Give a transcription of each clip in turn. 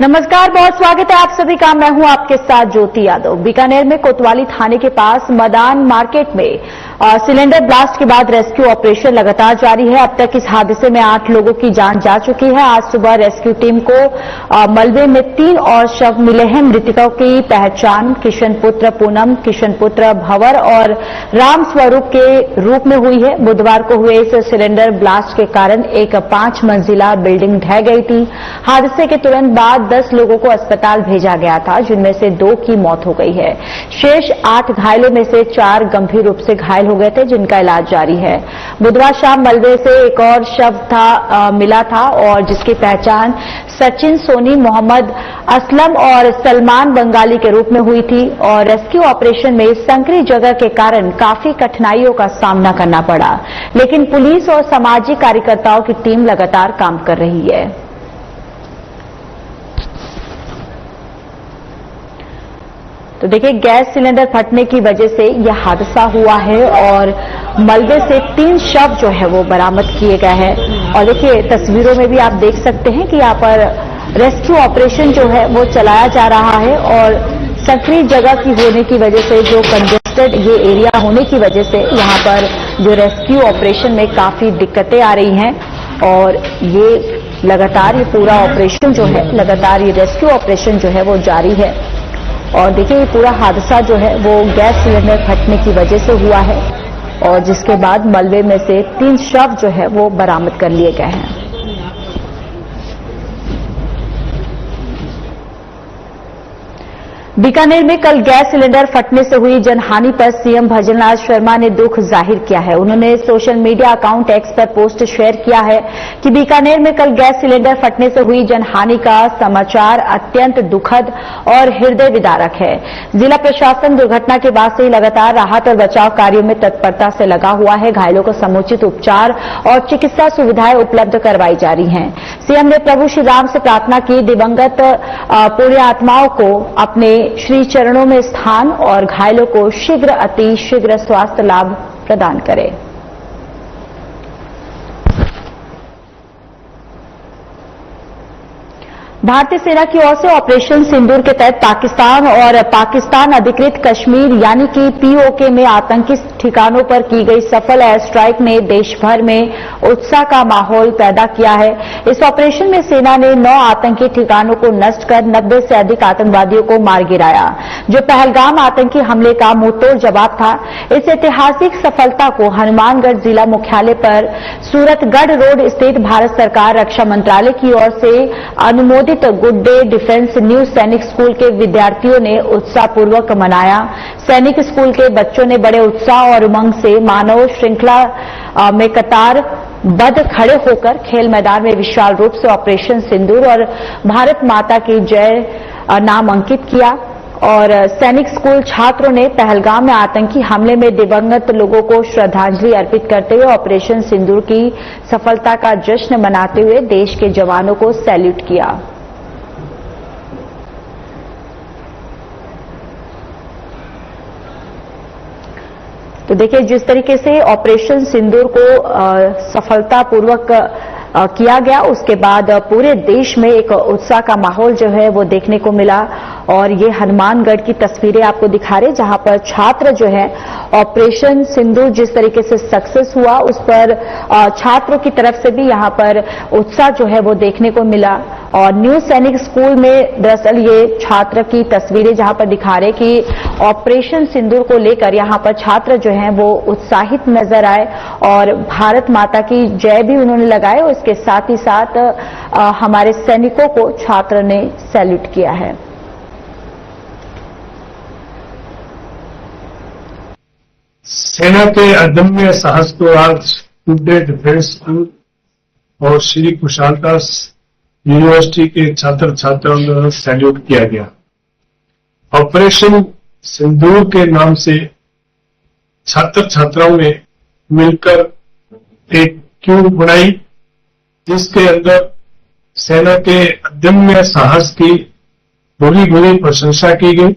नमस्कार, बहुत स्वागत है आप सभी का। मैं हूं आपके साथ ज्योति यादव। बीकानेर में कोतवाली थाने के पास मदान मार्केट में सिलेंडर ब्लास्ट के बाद रेस्क्यू ऑपरेशन लगातार जारी है। अब तक इस हादसे में 8 लोगों की जान जा चुकी है। आज सुबह रेस्क्यू टीम को मलबे में 3 और शव मिले हैं। मृतकों की पहचान किशन पुत्र पूनम, किशन पुत्र भंवर और राम स्वरूप के रूप में हुई है। बुधवार को हुए इस सिलेंडर ब्लास्ट के कारण एक 5 मंजिला बिल्डिंग ढह गई थी। हादसे के तुरंत बाद 10 लोगों को अस्पताल भेजा गया था, जिनमें से 2 की मौत हो गई है। शेष 8 घायलों में से 4 गंभीर रूप से घायल हो गए थे, जिनका इलाज जारी है। बुधवार शाम मलबे से एक और शव मिला था और जिसकी पहचान सचिन सोनी, मोहम्मद असलम और सलमान बंगाली के रूप में हुई थी। और रेस्क्यू ऑपरेशन में संकरी जगह के कारण काफी कठिनाइयों का सामना करना पड़ा, लेकिन पुलिस और सामाजिक कार्यकर्ताओं की टीम लगातार काम कर रही है। तो देखिए, गैस सिलेंडर फटने की वजह से यह हादसा हुआ है और मलबे से 3 शव जो है वो बरामद किए गए हैं। और देखिए, तस्वीरों में भी आप देख सकते हैं कि यहाँ पर रेस्क्यू ऑपरेशन जो है वो चलाया जा रहा है और सक्रिय जगह की होने की वजह से, जो कंजेस्टेड ये एरिया होने की वजह से यहाँ पर जो रेस्क्यू ऑपरेशन में काफी दिक्कतें आ रही हैं। और ये लगातार ये पूरा ऑपरेशन जो है, लगातार ये रेस्क्यू ऑपरेशन जो है वो जारी है। और देखिए, ये पूरा हादसा जो है वो गैस सिलेंडर फटने की वजह से हुआ है और जिसके बाद मलबे में से 3 शव जो है वो बरामद कर लिए गए हैं। बीकानेर में कल गैस सिलेंडर फटने से हुई जनहानि पर सीएम भजनलाल शर्मा ने दुख जाहिर किया है। उन्होंने सोशल मीडिया अकाउंट एक्स पर पोस्ट शेयर किया है कि बीकानेर में कल गैस सिलेंडर फटने से हुई जनहानि का समाचार अत्यंत दुखद और हृदय विदारक है। जिला प्रशासन दुर्घटना के बाद से ही लगातार राहत और बचाव कार्यों में तत्परता से लगा हुआ है। घायलों को समुचित उपचार और चिकित्सा सुविधाएं उपलब्ध करवाई जा रही हैं। सीएम ने प्रभु श्री राम से प्रार्थना की, दिवंगत पुण्य आत्माओं को अपने श्री चरणों में स्थान और घायलों को शीघ्र अति शीघ्र स्वास्थ्य लाभ प्रदान करे। भारतीय सेना की ओर से ऑपरेशन सिंदूर के तहत पाकिस्तान और पाकिस्तान अधिकृत कश्मीर यानी कि पीओके में आतंकी ठिकानों पर की गई सफल एयर स्ट्राइक ने देश भर में उत्साह का माहौल पैदा किया है। इस ऑपरेशन में सेना ने 9 आतंकी ठिकानों को नष्ट कर 90 से अधिक आतंकवादियों को मार गिराया, जो पहलगाम आतंकी हमले का मुंहतोड़ जवाब था। इस ऐतिहासिक सफलता को हनुमानगढ़ जिला मुख्यालय पर सूरतगढ़ रोड स्थित भारत सरकार रक्षा मंत्रालय की ओर से अनुमोदित गुड डे डिफेंस न्यू सैनिक स्कूल के विद्यार्थियों ने उत्साहपूर्वक मनाया। सैनिक स्कूल के बच्चों ने बड़े उत्साह और उमंग से मानव श्रृंखला में कतार बद्ध खड़े होकर खेल मैदान में विशाल रूप से ऑपरेशन सिंदूर और भारत माता की जय नाम अंकित किया। और सैनिक स्कूल छात्रों ने पहलगाम में आतंकी हमले में दिवंगत लोगों को श्रद्धांजलि अर्पित करते हुए ऑपरेशन सिंदूर की सफलता का जश्न मनाते हुए देश के जवानों को सैल्यूट किया। तो देखिए, जिस तरीके से ऑपरेशन सिंदूर को सफलतापूर्वक किया गया, उसके बाद पूरे देश में एक उत्साह का माहौल जो है वो देखने को मिला। और ये हनुमानगढ़ की तस्वीरें आपको दिखा रहे, जहां पर छात्र जो है ऑपरेशन सिंदूर जिस तरीके से सक्सेस हुआ, उस पर छात्रों की तरफ से भी यहां पर उत्साह जो है वो देखने को मिला। और न्यू सैनिक स्कूल में दरअसल ये छात्र की तस्वीरें जहां पर दिखा रहे कि ऑपरेशन सिंदूर को लेकर यहां पर छात्र जो हैं वो उत्साहित नजर आए और भारत माता की जय भी उन्होंने लगाए। और इसके साथ ही साथ हमारे सैनिकों को छात्र ने सैल्यूट किया है। सेना के अदम्य साहस को आज गुड डे डिफेंस स्कूल और श्री कुशालता यूनिवर्सिटी के छात्र छात्राओं द्वारा सैल्यूट किया गया। ऑपरेशन सिंदूर के नाम से छात्र छात्राओं ने मिलकर एक क्यूब बनाई, जिसके अंदर सेना के अदम्य साहस की भूरी भूरी प्रशंसा की गई।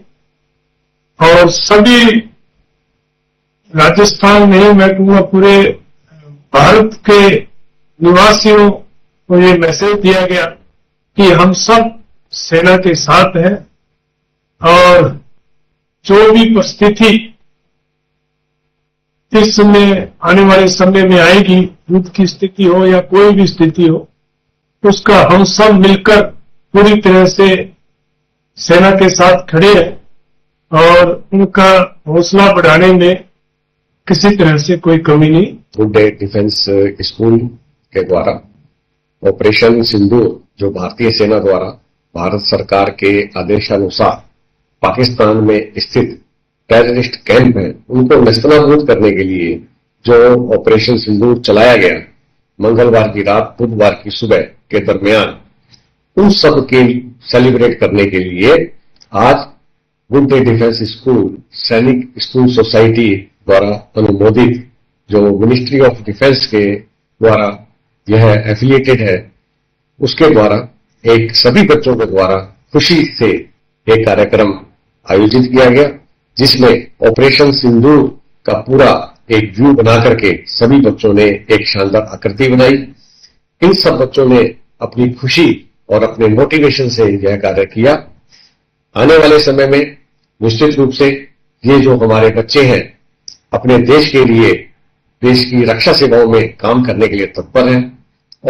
और सभी राजस्थान नहीं, मैं कहूंगा पूरे भारत के निवासियों को ये मैसेज दिया गया कि हम सब सेना के साथ है और जो भी परिस्थिति इस समय आने वाले समय में आएगी, युद्ध की स्थिति हो या कोई भी स्थिति हो, उसका हम सब मिलकर पूरी तरह से सेना के साथ खड़े हैं और उनका हौसला बढ़ाने में किसी तरह से कोई कमी नहीं। गुड डे डिफेंस स्कूल के द्वारा ऑपरेशन सिंदूर, जो भारतीय सेना द्वारा भारत सरकार के आदेशानुसार पाकिस्तान में स्थित टेररिस्ट कैंप है, उनको नेस्तनाबूद करने के लिए जो ऑपरेशन सिंदूर चलाया गया मंगलवार की रात बुधवार की सुबह के दरमियान, उन सब के सेलिब्रेट करने के लिए आज गुड डे डिफेंस स्कूल सैनिक स्कूल सोसाइटी द्वारा अनुमोदित, जो मिनिस्ट्री ऑफ डिफेंस के द्वारा यह एफिलिएटेड है, उसके द्वारा एक सभी बच्चों के द्वारा खुशी से एक कार्यक्रम आयोजित किया गया, जिसमें ऑपरेशन सिंदूर का पूरा एक व्यू बना करके सभी बच्चों ने एक शानदार आकृति बनाई। इन सब बच्चों ने अपनी खुशी और अपने मोटिवेशन से यह कार्य किया। आने वाले समय में निश्चित रूप से ये जो हमारे बच्चे हैं अपने देश के लिए, देश की रक्षा सेवाओं में काम करने के लिए तत्पर हैं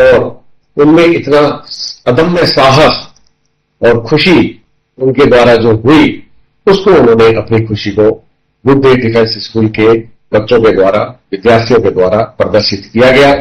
और उनमें इतना अदम्य साहस और खुशी उनके द्वारा जो हुई, उसको उन्होंने अपनी खुशी को गुड डे डिफेंस स्कूल के बच्चों के द्वारा, विद्यार्थियों के द्वारा प्रदर्शित किया गया।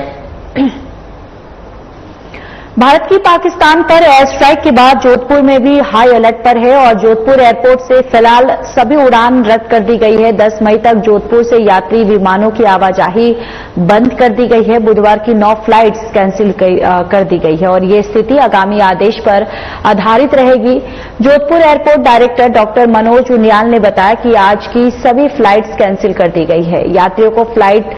भारत की पाकिस्तान पर एयर स्ट्राइक के बाद जोधपुर में भी हाई अलर्ट पर है और जोधपुर एयरपोर्ट से फिलहाल सभी उड़ान रद्द कर दी गई है। 10 मई तक जोधपुर से यात्री विमानों की आवाजाही बंद कर दी गई है। बुधवार की 9 फ्लाइट्स कैंसिल कर दी गई है और ये स्थिति आगामी आदेश पर आधारित रहेगी। Jodhpur airport director doctor Manoj Uniyal ने बताया कि आज की सभी फ्लाइट्स कैंसिल कर दी गई है। यात्रियों को फ्लाइट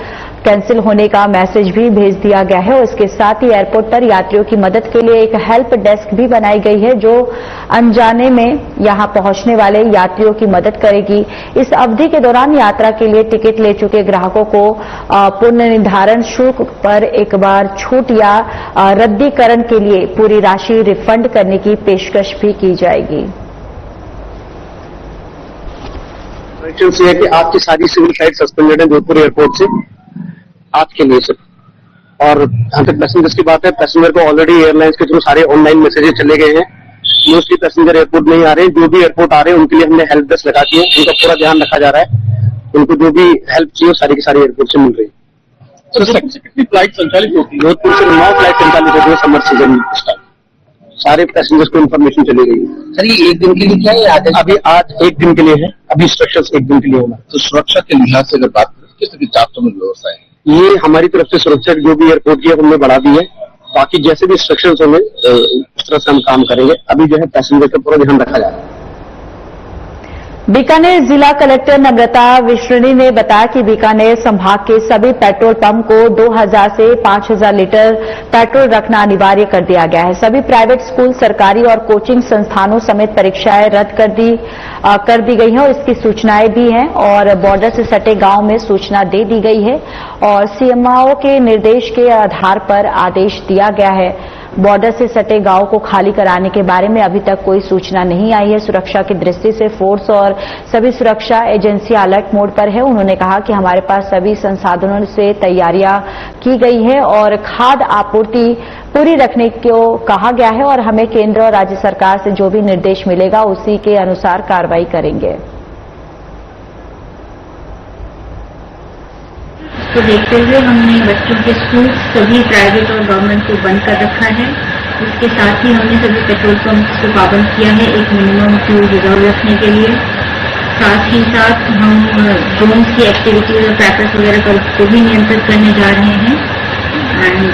कैंसिल होने का मैसेज भी भेज दिया गया है और इसके साथ ही एयरपोर्ट पर यात्रियों की मदद के लिए एक हेल्प डेस्क भी बनाई गई है, जो अनजाने में यहां पहुंचने वाले यात्रियों की मदद करेगी। इस अवधि के दौरान यात्रा के लिए टिकट ले चुके ग्राहकों को पुनर्निर्धारण शुल्क पर एक बार छूट या रद्दीकरण के लिए पूरी राशि रिफंड करने की पेशकश भी की जाएगी। ये है कि आपकी सारी सिविल फ्लाइट सस्पेंडेड है जोधपुर एयरपोर्ट से आज के लिए सिर्फ। और जहां तक पैसेंजर्स की बात है, पैसेंजर को ऑलरेडी एयरलाइंस के थ्रू सारे ऑनलाइन मैसेजेस चले गए हैं। मोस्टली पैसेंजर एयरपोर्ट नहीं आ रहे हैं। जो भी एयरपोर्ट आ रहे हैं उनके लिए हमने हेल्प डेस्क लगा दी है, उनका पूरा ध्यान रखा जा रहा है। उनको जो भी हेल्प चाहिए सारी की सारी एयरपोर्ट से मिल रही है। जोधपुर से कितनी फ्लाइट संचालित होती है? जोधपुर से 9 फ्लाइट संचालित होती है समर सीजन में। सारे पैसेंजर्स को इन्फॉर्मेशन चली गई है। सर ये एक दिन के लिए क्या है? अभी आज एक दिन के लिए है, अभी इंस्ट्रक्शंस एक दिन के लिए होना। तो सुरक्षा के लिहाज से अगर बात करें, किस तरह की चार्टों में व्यवस्था है? ये हमारी तरफ से सुरक्षा जो भी एयरपोर्ट की है हमने बढ़ा दी है। बाकी जैसे भी इंस्ट्रक्शंस होंगे उस तरह से हम काम करेंगे। अभी जो है पैसेंजर का पूरा ध्यान रखा जा रहा है। बीकानेर जिला कलेक्टर नम्रता विश्रणी ने बताया कि बीकानेर संभाग के सभी पेट्रोल पंप को 2000 से 5000 लीटर पेट्रोल रखना अनिवार्य कर दिया गया है। सभी प्राइवेट स्कूल, सरकारी और कोचिंग संस्थानों समेत परीक्षाएं रद्द कर दी गई हैं और इसकी सूचनाएं भी हैं और बॉर्डर से सटे गांव में सूचना दे दी गई है और सीएमओ के निर्देश के आधार पर आदेश दिया गया है। बॉर्डर से सटे गांव को खाली कराने के बारे में अभी तक कोई सूचना नहीं आई है। सुरक्षा की दृष्टि से फोर्स और सभी सुरक्षा एजेंसियां अलर्ट मोड पर है। उन्होंने कहा कि हमारे पास सभी संसाधनों से तैयारियां की गई है और खाद्य आपूर्ति पूरी रखने को कहा गया है और हमें केंद्र और राज्य सरकार से जो भी निर्देश मिलेगा उसी के अनुसार कार्रवाई करेंगे। तो देखते हुए हमने बच्चों के स्कूल सभी प्राइवेट और गवर्नमेंट को बंद कर रखा है। इसके साथ ही हमने सभी पेट्रोल पंप को पाबंद किया है एक मिनिमम फ्यूल रिजर्व रखने के लिए। साथ ही साथ हम ड्रोन्स की एक्टिविटीज और क्रैकर्स वगैरह को भी नियंत्रित करने जा रहे हैं। एंड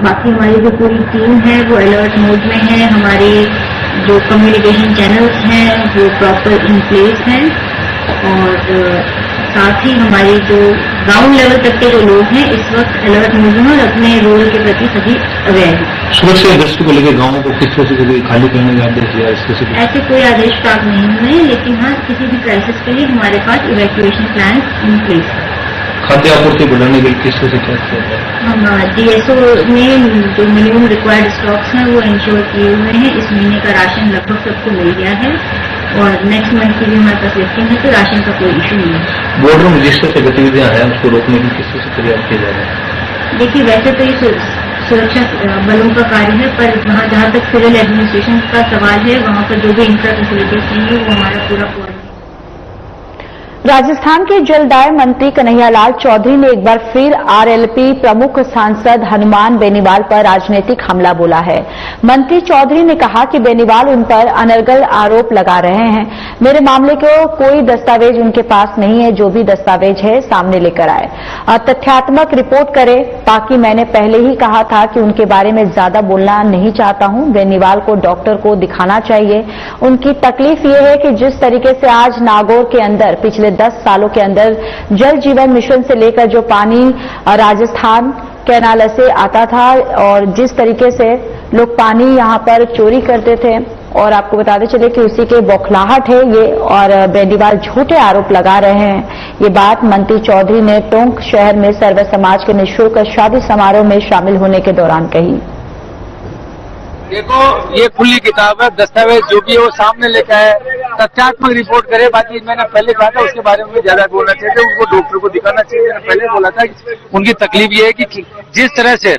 बाकी हमारी जो पूरी टीम है वो अलर्ट मोड में है। हमारे जो कम्युनिकेशन चैनल्स हैं वो प्रॉपर इन प्लेस हैं और साथ ही हमारे जो ग्राउंड लेवल तक के जो लोग हैं इस वक्त अलर्ट मोड में और अपने रोल के प्रति सभी अवेयर हैं। सुरक्षा दृष्टि को लेकर गांवों को किस तरह से खाली करने का आदेश दिया? ऐसे कोई आदेश प्राप्त नहीं हुए, लेकिन हाँ किसी भी क्राइसिस के लिए हमारे पास इवैक्यूएशन प्लान इन प्लेस है। खाद्य आपूर्ति बढ़ाने के लिए किससे शिकायत किया जाए? हम डीएसओ ने जो मिनिमम रिक्वायर्ड स्टॉक्स हैं वो इंश्योर किए हुए हैं। इस महीने का राशन लगभग सबको मिल गया है और नेक्स्ट मंथ की भी हमारे पास लिस्टिंग है, तो राशन का कोई इशू नहीं है। बॉर्डर में जिस तरह से गतिविधियां हैं उसको रोकने की किससे से प्रयास किया जा रहा है? देखिए, वैसे तो ये सुरक्षा बलों का कार्य है, पर वहाँ जहाँ तक सिविल एडमिनिस्ट्रेशन का सवाल है, वहाँ पर जो भी इंफ्रा फैसिलिटीज चाहिए वो हमारा पूरा राजस्थान के जलदाय मंत्री कन्हैयालाल चौधरी ने एक बार फिर आरएलपी प्रमुख सांसद हनुमान बेनीवाल पर राजनीतिक हमला बोला है। मंत्री चौधरी ने कहा कि बेनीवाल उन पर अनर्गल आरोप लगा रहे हैं। मेरे मामले को कोई दस्तावेज उनके पास नहीं है, जो भी दस्तावेज है सामने लेकर आए, तथ्यात्मक रिपोर्ट करे। ताकि मैंने पहले ही कहा था कि उनके बारे में ज्यादा बोलना नहीं चाहता हूं। बेनीवाल को डॉक्टर को दिखाना चाहिए। उनकी तकलीफ ये है कि जिस तरीके से आज नागौर के अंदर पिछले 10 सालों के अंदर जल जीवन मिशन से लेकर जो पानी राजस्थान कैनाल से आता था और जिस तरीके से लोग पानी यहां पर चोरी करते थे, और आपको बताते चले कि उसी के बौखलाहट है ये, और बेनीवाल झूठे आरोप लगा रहे हैं। ये बात मंत्री चौधरी ने टोंक शहर में सर्व समाज के निःशुल्क शादी समारोह में शामिल होने के दौरान कही। देखो, ये खुली किताब है, दस्तावेज जो भी है वो सामने लेकर आए, तथ्यात्मक रिपोर्ट करे। बाकी मैंने पहले कहा था उसके बारे में ज्यादा बोलना चाहिए, उनको डॉक्टर को दिखाना चाहिए। मैंने पहले बोला था कि उनकी तकलीफ ये है कि जिस तरह से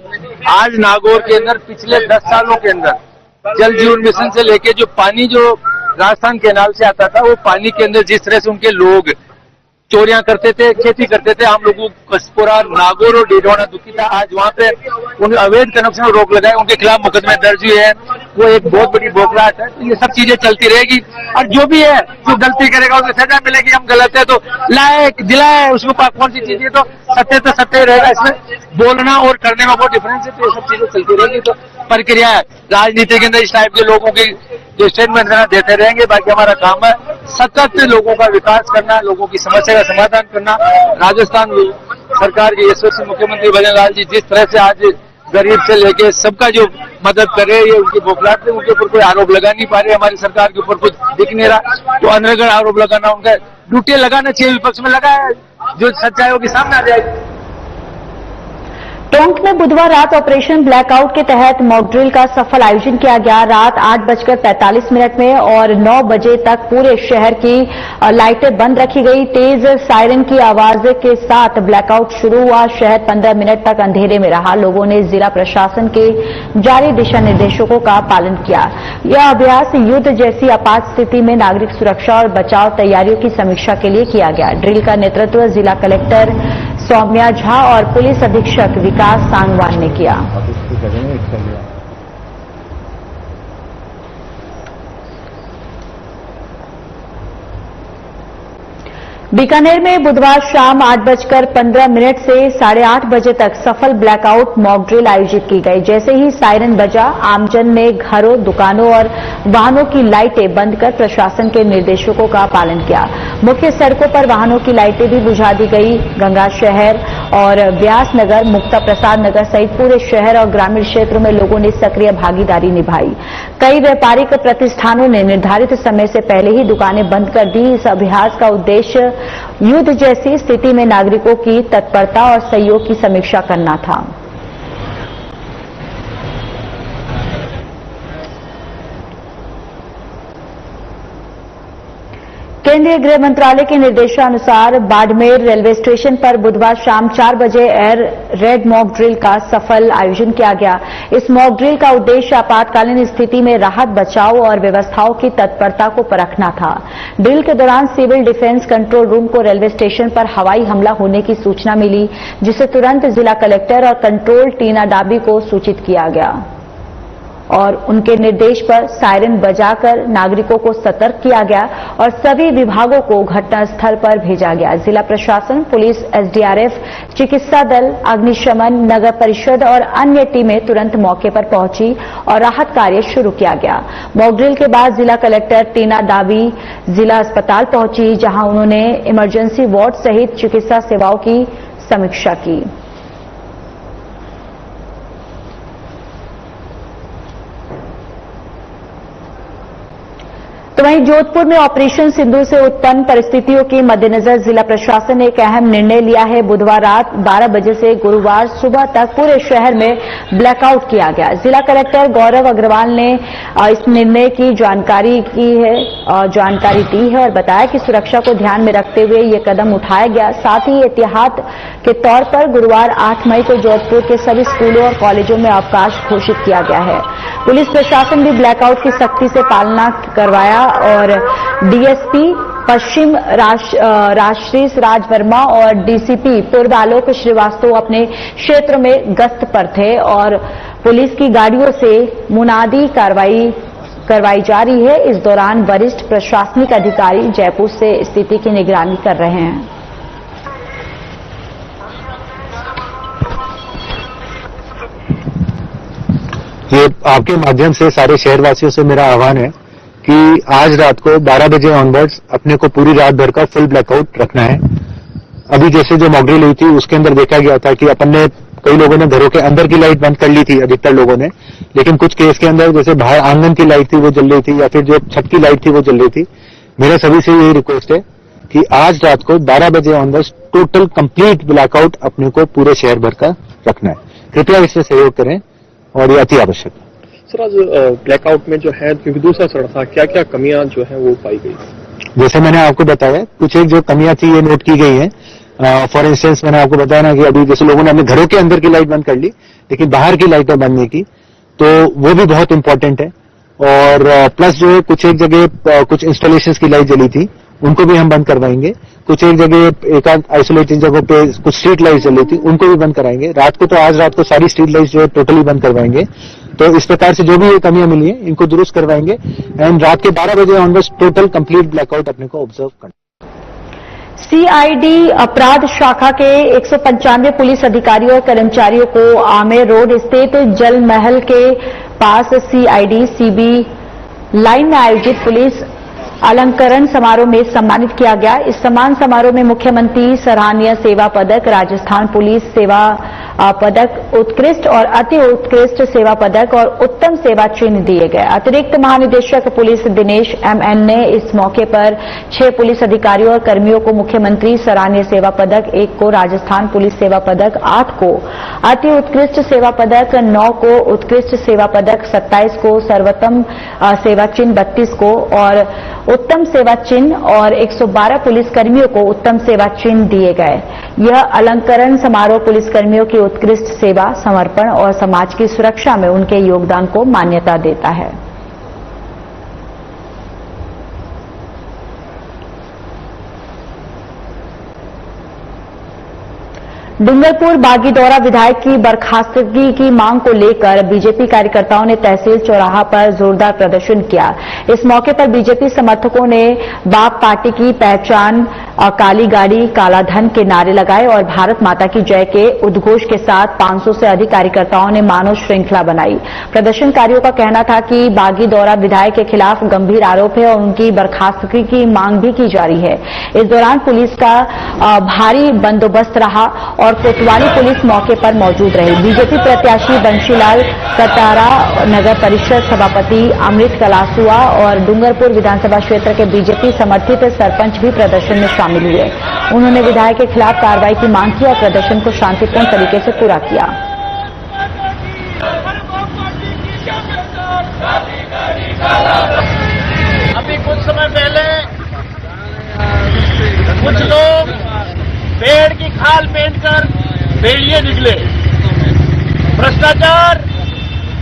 आज नागौर के अंदर पिछले 10 सालों के अंदर जल जीवन मिशन से लेके जो पानी जो राजस्थान कैनाल से आता था, वो पानी के अंदर जिस तरह से उनके लोग चोरियां करते थे, खेती करते थे, हम लोगों को पूरा नागौर और डेडवाना दुखी था। आज वहाँ पे उन अवैध कनेक्शन रोक लगाए, उनके खिलाफ मुकदमे दर्ज हुए हैं। वो एक बहुत बड़ी बौखलाहट है। तो ये सब चीजें चलती रहेगी, और जो भी है जो गलती करेगा उसे सजा मिलेगी। हम गलत है तो लाए दिलाए, उसमें कौन सी चीज है, तो सत्य रहेगा। इसमें बोलना और करने में बहुत डिफरेंस है। तो ये सब चीजें चलती रहेगी। तो प्रक्रिया है राजनीति के अंदर, इस टाइप के लोगों की जो स्टेटमेंट देते रहेंगे। बाकी हमारा काम है सतत लोगों का विकास करना, लोगों की समस्या का समाधान करना। राजस्थान सरकार के यशस्वी मुख्यमंत्री भजन लाल जी जिस तरह से आज गरीब से लेके सबका जो मदद कर रहे हैं, ये उनकी बौखलाहट है। उनके ऊपर कोई आरोप लगा नहीं पा रहे, हमारी सरकार के ऊपर कुछ दिख नहीं रहा। तो अनर्गल आरोप लगाना, उनका ड्यूटी लगाना चाहिए, विपक्ष में लगाया, जो सच्चाई होगी सामने आ जाएगी। टोंक में बुधवार रात ऑपरेशन ब्लैकआउट के तहत मॉक ड्रिल का सफल आयोजन किया गया। रात 8:45 में और 9 बजे तक पूरे शहर की लाइटें बंद रखी गई। तेज सायरन की आवाज के साथ ब्लैकआउट शुरू हुआ। शहर 15 मिनट तक अंधेरे में रहा। लोगों ने जिला प्रशासन के जारी दिशा निर्देशों का पालन किया। यह अभ्यास युद्ध जैसी आपात स्थिति में नागरिक सुरक्षा और बचाव तैयारियों की समीक्षा के लिए किया गया। ड्रिल का नेतृत्व जिला कलेक्टर सौम्या झा और पुलिस अधीक्षक विकास सांगवान ने किया। बीकानेर में बुधवार शाम 8:15 से 8:30 बजे तक सफल ब्लैकआउट मॉक ड्रिल आयोजित की गई। जैसे ही सायरन बजा, आमजन ने घरों, दुकानों और वाहनों की लाइटें बंद कर प्रशासन के निर्देशों का पालन किया। मुख्य सड़कों पर वाहनों की लाइटें भी बुझा दी गई। गंगा शहर और व्यास नगर, मुक्ता प्रसाद नगर सहित पूरे शहर और ग्रामीण क्षेत्रों में लोगों ने सक्रिय भागीदारी निभाई। कई व्यापारिक प्रतिष्ठानों ने निर्धारित समय से पहले ही दुकानें बंद कर दी। इस अभ्यास का उद्देश्य युद्ध जैसी स्थिति में नागरिकों की तत्परता और सहयोग की समीक्षा करना था। केंद्रीय गृह मंत्रालय के निर्देशानुसार बाड़मेर रेलवे स्टेशन पर बुधवार शाम 4 बजे एयर रेड मॉक ड्रिल का सफल आयोजन किया गया। इस मॉक ड्रिल का उद्देश्य आपातकालीन स्थिति में राहत, बचाव और व्यवस्थाओं की तत्परता को परखना था। ड्रिल के दौरान सिविल डिफेंस कंट्रोल रूम को रेलवे स्टेशन पर हवाई हमला होने की सूचना मिली, जिसे तुरंत जिला कलेक्टर और कंट्रोल टीना डाबी को सूचित किया गया और उनके निर्देश पर सायरन बजाकर नागरिकों को सतर्क किया गया और सभी विभागों को घटनास्थल पर भेजा गया। जिला प्रशासन, पुलिस, एसडीआरएफ, चिकित्सा दल, अग्निशमन, नगर परिषद और अन्य टीमें तुरंत मौके पर पहुंची और राहत कार्य शुरू किया गया। मॉक ड्रिल के बाद जिला कलेक्टर टीना डाबी जिला अस्पताल पहुंची, जहां उन्होंने इमरजेंसी वार्ड सहित चिकित्सा सेवाओं की समीक्षा की। तो तो वहीं जोधपुर में ऑपरेशन सिंदूर से उत्पन्न परिस्थितियों के मद्देनजर जिला प्रशासन ने एक अहम निर्णय लिया है। बुधवार रात 12 बजे से गुरुवार सुबह तक पूरे शहर में ब्लैकआउट किया गया। जिला कलेक्टर गौरव अग्रवाल ने इस निर्णय की जानकारी दी है और बताया कि सुरक्षा को ध्यान में रखते हुए ये कदम उठाया गया। साथ ही एहतियात के तौर पर गुरुवार 8 मई को जोधपुर के सभी स्कूलों और कॉलेजों में अवकाश घोषित किया गया है। पुलिस प्रशासन भी ब्लैकआउट की सख्ती से पालना करवाया और डीएसपी पश्चिम राजश्री राज वर्मा और डीसीपी पूर्व आलोक श्रीवास्तव अपने क्षेत्र में गश्त पर थे और पुलिस की गाड़ियों से मुनादी करवाई जा रही है। इस दौरान वरिष्ठ प्रशासनिक अधिकारी जयपुर से स्थिति की निगरानी कर रहे हैं। ये आपके माध्यम से सारे शहरवासियों से मेरा आह्वान है कि आज रात को 12 बजे ऑनवर्ड्स अपने को पूरी रात भर का फुल ब्लैकआउट रखना है। अभी जैसे जो मॉक ड्रिल हुई थी उसके अंदर देखा गया था कि अपन ने कई लोगों ने घरों के अंदर की लाइट बंद कर ली थी, अधिकतर लोगों ने, लेकिन कुछ केस के अंदर जैसे बाहर आंगन की लाइट थी वो जल रही थी या फिर जो छत की लाइट थी वो जल रही थी। मेरा सभी से यही रिक्वेस्ट है कि आज रात को 12 बजे ऑनवर्ड्स टोटल कंप्लीट ब्लैकआउट अपने को पूरे शहर भर का रखना है। कृपया इससे सहयोग करें और ये अति आवश्यक है। सर, आज ब्लैकआउट में जो है, क्योंकि दूसरा चरण था, क्या क्या कमियां जो है वो पाई गई? जैसे मैंने आपको बताया, कुछ एक जो कमियां थी ये नोट की गई हैं। फॉर इंस्टेंस मैंने आपको बताया ना कि अभी जैसे लोगों ने अपने घरों के अंदर की लाइट बंद कर ली लेकिन बाहर की लाइटें बंद नहीं की, तो वो भी बहुत इंपॉर्टेंट है। और प्लस जो है कुछ एक जगह कुछ इंस्टॉलेशंस की लाइट जली थी उनको भी हम बंद करवाएंगे। कुछ एक जगह एक आइसोलेटेड जगहों पे कुछ स्ट्रीट लाइट जल रही थी उनको भी बंद कराएंगे। रात को तो आज रात को सारी स्ट्रीट लाइट जो है टोटली बंद करवाएंगे। तो इस प्रकार से जो भी ये कमियां मिली हैं इनको दुरुस्त करवाएंगे एंड रात के 12 बजे ऑनवर्ड्स टोटल कंप्लीट ब्लैकआउट अपने को ऑब्जर्व करना। सीआईडी अपराध शाखा के 195 पुलिस अधिकारियों और कर्मचारियों को आमेर रोड स्थित जल महल के पास सीआईडी सीबी लाइन में आयोजित पुलिस अलंकरण समारोह में सम्मानित किया गया। इस सम्मान समारोह में मुख्यमंत्री सराहनीय सेवा पदक, राजस्थान पुलिस सेवा पदक, उत्कृष्ट और अति उत्कृष्ट सेवा पदक और उत्तम सेवा चिन्ह दिए गए। अतिरिक्त महानिदेशक पुलिस दिनेश एमएन ने इस मौके पर 6 पुलिस अधिकारियों और कर्मियों को मुख्यमंत्री सराहनीय सेवा पदक, 1 को राजस्थान पुलिस सेवा पदक, 8 को अति उत्कृष्ट सेवा पदक, 9 को उत्कृष्ट सेवा पदक, 27 को सर्वोत्तम सेवा चिन्ह, 32 को और उत्तम सेवा चिन्ह और 112 पुलिसकर्मियों को उत्तम सेवा चिन्ह दिए गए। यह अलंकरण समारोह पुलिसकर्मियों की उत्कृष्ट सेवा, समर्पण और समाज की सुरक्षा में उनके योगदान को मान्यता देता है। डूंगरपुर बागीदौरा विधायक की बर्खास्तगी की मांग को लेकर बीजेपी कार्यकर्ताओं ने तहसील चौराहा पर जोरदार प्रदर्शन किया। इस मौके पर बीजेपी समर्थकों ने बाप पार्टी की पहचान, काली गाड़ी काला धन के नारे लगाए और भारत माता की जय के उद्घोष के साथ 500 से अधिक कार्यकर्ताओं ने मानव श्रृंखला बनाई। प्रदर्शनकारियों का कहना था कि बागीदौरा विधायक के खिलाफ गंभीर आरोप है और उनकी बर्खास्तगी की मांग भी की जा रही है। इस दौरान पुलिस का भारी बंदोबस्त रहा और कोतवाली पुलिस मौके पर मौजूद रही। बीजेपी प्रत्याशी बंशीलाल कटारा, नगर परिषद सभापति अमृत कलासुआ और डूंगरपुर विधानसभा क्षेत्र के बीजेपी समर्थित सरपंच भी प्रदर्शन में शामिल हुए। उन्होंने विधायक के खिलाफ कार्रवाई की मांग की और प्रदर्शन को शांतिपूर्ण तरीके से पूरा किया। अभी कुछ समय पहले कुछ लोग पेड़ की खाल पहनकर भेड़िए निकले। भ्रष्टाचार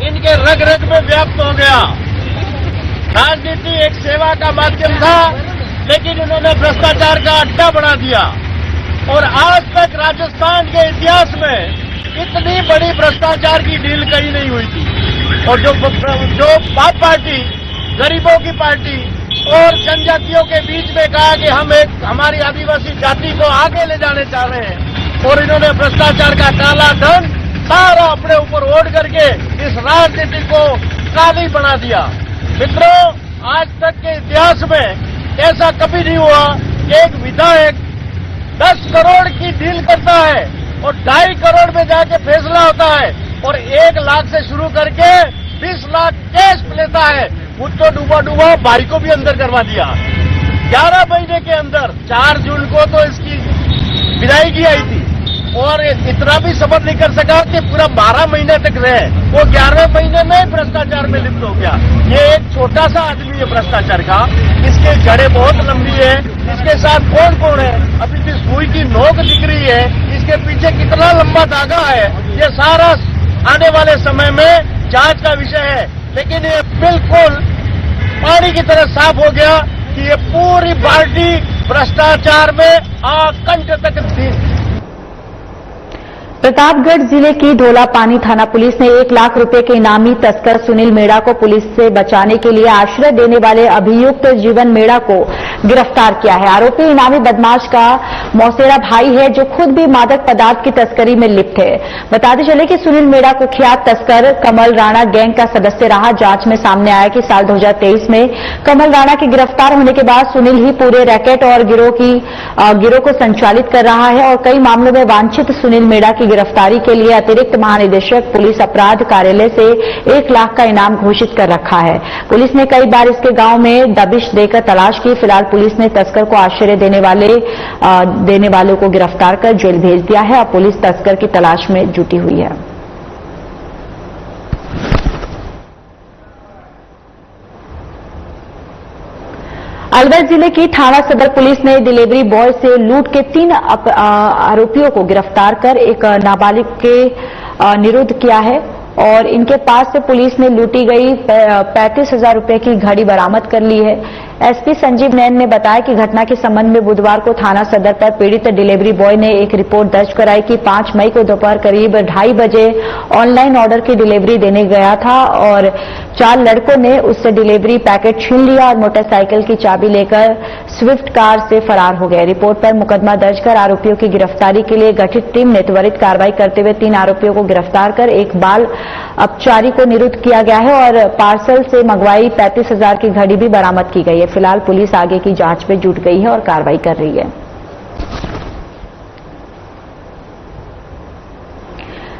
इनके रग रग में व्याप्त हो गया। राजनीति एक सेवा का माध्यम था, लेकिन इन्होंने भ्रष्टाचार का अड्डा बना दिया और आज तक राजस्थान के इतिहास में इतनी बड़ी भ्रष्टाचार की डील कहीं नहीं हुई थी। और जो बाप पार्टी, गरीबों की पार्टी और जनजातियों के बीच में कहा कि हम एक हमारी आदिवासी जाति को आगे ले जाने चाह रहे हैं और इन्होंने भ्रष्टाचार का काला धन सारा अपने ऊपर ओढ़ करके इस राजनीति को काली बना दिया। मित्रों, आज तक के इतिहास में ऐसा कभी नहीं हुआ कि एक विधायक 10 करोड़ की डील करता है और 2.5 करोड़ में जाके फैसला होता है और 1 लाख से शुरू करके 20 लाख कैश लेता है। खुद तो डूबा भाई को भी अंदर करवा दिया। 11 महीने के अंदर 4 जून को तो इसकी विदायगी आई थी और इतना भी सफर नहीं कर सका कि पूरा 12 महीने तक रहे, वो 11वें महीने में भ्रष्टाचार में लिप्त हो गया। ये एक छोटा सा आदमी है भ्रष्टाचार का, इसके जड़ें बहुत लंबी है, इसके साथ कौन कौन है, अभी भी सुई की नोक दिख रही है, इसके पीछे कितना लंबा धागा है, ये सारा आने वाले समय में जांच का विषय है। लेकिन ये बिल्कुल पानी की तरह साफ हो गया कि ये पूरी पार्टी भ्रष्टाचार में आकंठ तक थी। प्रतापगढ़ जिले की ढोलापानी थाना पुलिस ने 1 लाख रुपए के इनामी तस्कर सुनील मेड़ा को पुलिस से बचाने के लिए आश्रय देने वाले अभियुक्त जीवन मेड़ा को गिरफ्तार किया है। आरोपी इनामी बदमाश का मौसेरा भाई है जो खुद भी मादक पदार्थ की तस्करी में लिप्त है। बताते चले कि सुनील मेड़ा कुख्यात तस्कर कमल राणा गैंग का सदस्य रहा। जांच में सामने आया कि साल 2023 में कमल राणा के गिरफ्तार होने के बाद सुनील ही पूरे रैकेट और गिरोह को संचालित कर रहा है और कई मामलों में वांछित सुनील मेड़ा की गिरफ्तारी के लिए अतिरिक्त महानिदेशक पुलिस अपराध कार्यालय से 1 लाख का इनाम घोषित कर रखा है। पुलिस ने कई बार इसके गांव में दबिश देकर तलाश की। फिलहाल पुलिस ने तस्कर को आश्रय देने वालों को गिरफ्तार कर जेल भेज दिया है। अब पुलिस तस्कर की तलाश में जुटी हुई है। अलवर जिले की थाना सदर पुलिस ने डिलीवरी बॉय से लूट के 3 आरोपियों को गिरफ्तार कर एक नाबालिग के निरुद्ध किया है और इनके पास से पुलिस ने लूटी गई 35,000 रुपए की घड़ी बरामद कर ली है। एसपी संजीव नैन ने बताया कि घटना के संबंध में बुधवार को थाना सदर पर पीड़ित डिलीवरी बॉय ने एक रिपोर्ट दर्ज कराई कि 5 मई को दोपहर करीब 2:30 बजे ऑनलाइन ऑर्डर की डिलीवरी देने गया था और 4 लड़कों ने उससे डिलीवरी पैकेट छीन लिया और मोटरसाइकिल की चाबी लेकर स्विफ्ट कार से फरार हो गए। रिपोर्ट पर मुकदमा दर्ज कर आरोपियों की गिरफ्तारी के लिए गठित टीम ने त्वरित कार्रवाई करते हुए 3 आरोपियों को गिरफ्तार कर एक बाल अपचारी को निरुद्ध किया गया है और पार्सल से मंगवाई 35,000 की घड़ी भी बरामद की गई है। फिलहाल पुलिस आगे की जांच में जुट गई है और कार्रवाई कर रही है।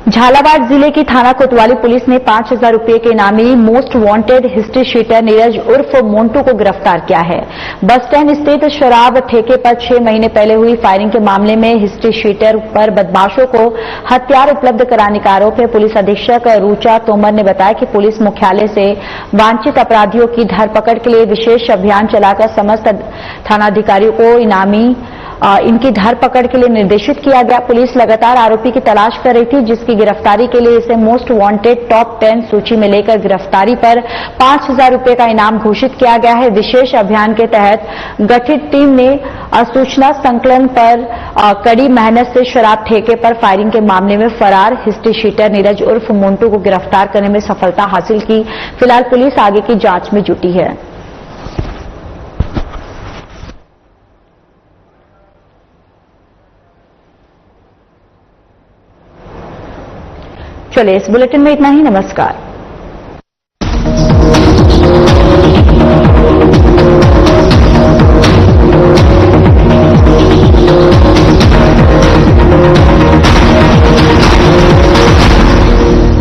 झालावाड़ जिले की थाना कोतवाली पुलिस ने 5,000 रुपए के इनामी most wanted history sheeter Neeraj उर्फ मोन्टू को गिरफ्तार किया है। बस स्टैंड स्थित शराब ठेके पर 6 महीने पहले हुई फायरिंग के मामले में हिस्ट्री शीटर पर बदमाशों को हथियार उपलब्ध कराने का आरोप है। पुलिस अधीक्षक रूचा तोमर ने बताया कि पुलिस मुख्यालय से वांछित अपराधियों की धरपकड़ के लिए विशेष अभियान चलाकर समस्त थानाधिकारियों को इनकी धरपकड़ के लिए निर्देशित किया गया। पुलिस लगातार आरोपी की तलाश कर रही थी जिसकी गिरफ्तारी के लिए इसे मोस्ट वांटेड टॉप 10 सूची में लेकर गिरफ्तारी पर 5,000 रुपए का इनाम घोषित किया गया है। विशेष अभियान के तहत गठित टीम ने सूचना संकलन पर कड़ी मेहनत से शराब ठेके पर फायरिंग के मामले में फरार हिस्ट्री शीटर नीरज उर्फ मोन्टू को गिरफ्तार करने में सफलता हासिल की। फिलहाल पुलिस आगे की जांच में जुटी है। चलिए इस बुलेटिन में इतना ही। नमस्कार।